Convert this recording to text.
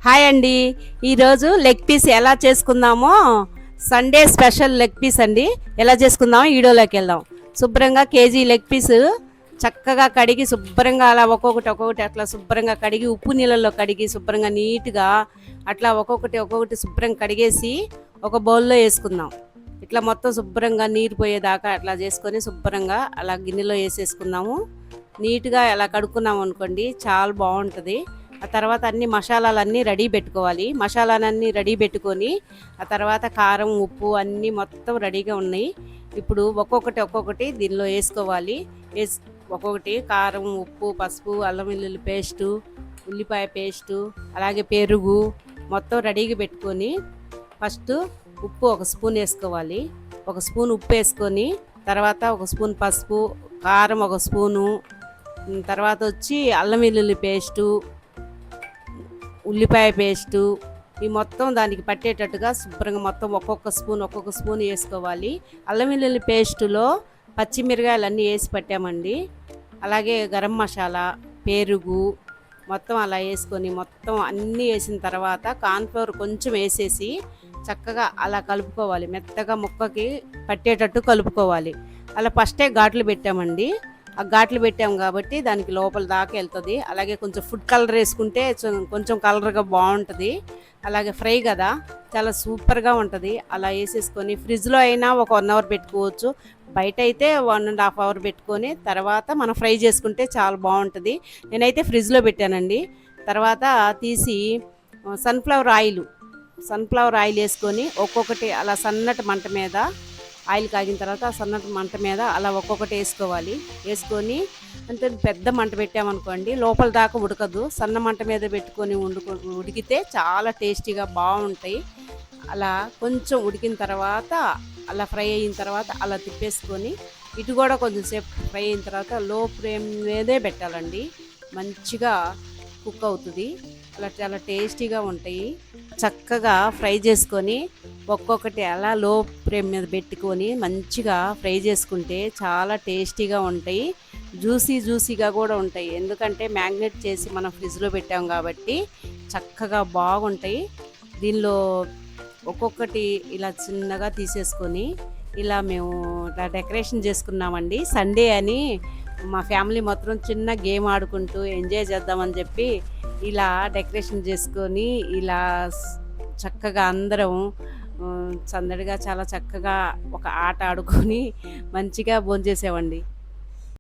Hi అండి. ఈరోజు leg piece ఎలా చేసుకుందామో, సండే స్పెషల్ లెగ్ పీస్ అండి. ఎలా చేసుకుందామో వీడియోలోకి వెళ్దాం. శుభ్రంగా కేజీ లెగ్ పీస్ చక్కగా కడిగి శుభ్రంగా అలా ఒక్కొక్కటి అట్లా శుభ్రంగా కడిగి ఉప్పు నీళ్ళల్లో కడిగి శుభ్రంగా నీట్గా అట్లా ఒక్కొక్కటి శుభ్రంగా కడిగేసి ఒక బౌల్లో వేసుకుందాం. ఇట్లా మొత్తం శుభ్రంగా నీరు పోయేదాకా అట్లా చేసుకొని శుభ్రంగా అలా గిన్నెలో వేసేసుకుందాము. నీట్గా అలా కడుక్కున్నాము అనుకోండి, చాలా బాగుంటుంది. ఆ తర్వాత అన్ని మసాలాలన్నీ రెడీ పెట్టుకోవాలి. మసాలాలన్నీ రెడీ పెట్టుకొని ఆ తర్వాత కారం ఉప్పు అన్నీ మొత్తం రెడీగా ఉన్నాయి. ఇప్పుడు ఒక్కొక్కటి దీనిలో వేసుకోవాలి. ఒక్కొక్కటి కారం ఉప్పు పసుపు అల్లం వెల్లుల్లి పేస్టు ఉల్లిపాయ పేస్టు అలాగే పెరుగు మొత్తం రెడీగా పెట్టుకొని ఫస్ట్ ఉప్పు ఒక స్పూన్ వేసుకోవాలి. ఒక స్పూన్ ఉప్పు వేసుకొని తర్వాత ఒక స్పూన్ పసుపు కారం ఒక స్పూను, తర్వాత వచ్చి అల్లం వెల్లుల్లి పేస్టు ఉల్లిపాయ పేస్టు ఈ మొత్తం దానికి పట్టేటట్టుగా శుభ్రంగా మొత్తం ఒక్కొక్క స్పూన్ వేసుకోవాలి. అల్లం వెల్లుల్లి పేస్టులో పచ్చిమిరకాయలు అన్నీ వేసి పట్టామండి. అలాగే గరం మసాలా పెరుగు మొత్తం అలా వేసుకొని మొత్తం అన్నీ వేసిన తర్వాత కార్న్ఫ్లోర్ కొంచెం వేసేసి చక్కగా అలా కలుపుకోవాలి. మెత్తగా ముక్కకి పట్టేటట్టు కలుపుకోవాలి. అలా ఫస్టే ఘాట్లు పెట్టామండి. ఆ ఘాట్లు పెట్టాం కాబట్టి దానికి లోపల దాకా వెళ్తుంది. అలాగే కొంచెం ఫుడ్ కలర్ వేసుకుంటే కొంచెం కలర్గా బాగుంటుంది. అలాగే ఫ్రై కదా, చాలా సూపర్గా ఉంటుంది. అలా వేసేసుకొని ఫ్రిడ్జ్లో అయినా ఒక 1 అవర్ పెట్టుకోవచ్చు. బయట అయితే 1.5 అవర్ పెట్టుకొని తర్వాత మనం ఫ్రై చేసుకుంటే చాలా బాగుంటుంది. నేనైతే ఫ్రిడ్జ్లో పెట్టానండి. తర్వాత తీసి సన్ఫ్లవర్ ఆయిల్ వేసుకొని ఒక్కొక్కటి అలా సన్నటి మంట మీద ఆయిల్ కాగిన తర్వాత సన్నటి మంట మీద అలా ఒక్కొక్కటి వేసుకోవాలి. వేసుకొని అంటే పెద్ద మంట పెట్టామనుకోండి లోపల దాకా ఉడకదు. సన్న మంట మీద పెట్టుకొని ఉడికితే చాలా టేస్టీగా బాగుంటాయి. అలా కొంచెం ఉడికిన తర్వాత అలా ఫ్రై అయిన తర్వాత అలా తిప్పేసుకొని ఇటు కూడా కొంచెం సేపు ఫ్రై అయిన తర్వాత లో ఫ్లేమ్ మీదే పెట్టాలండి. మంచిగా కుక్ అవుతుంది. అలా చాలా టేస్టీగా ఉంటాయి. చక్కగా ఫ్రై చేసుకొని ఒక్కొక్కటి అలా లో ఫ్లేమ్ మీద పెట్టుకొని మంచిగా ఫ్రై చేసుకుంటే చాలా టేస్టీగా ఉంటాయి. జ్యూసీగా కూడా ఉంటాయి. ఎందుకంటే మ్యాగ్నేట్ చేసి మనం ఫ్రిడ్జ్లో పెట్టాం కాబట్టి చక్కగా బాగుంటాయి. దీనిలో ఒక్కొక్కటి ఇలా చిన్నగా తీసేసుకొని ఇలా మేము ఇలా డెకరేషన్ చేసుకున్నామండి. సండే అని మా ఫ్యామిలీ మొత్తం చిన్న గేమ్ ఆడుకుంటూ ఎంజాయ్ చేద్దామని చెప్పి ఇలా డెకరేషన్ చేసుకొని ఇలా చక్కగా అందరం సందడిగా చాలా చక్కగా ఒక ఆట ఆడుకొని మంచిగా భోంచేసామండి.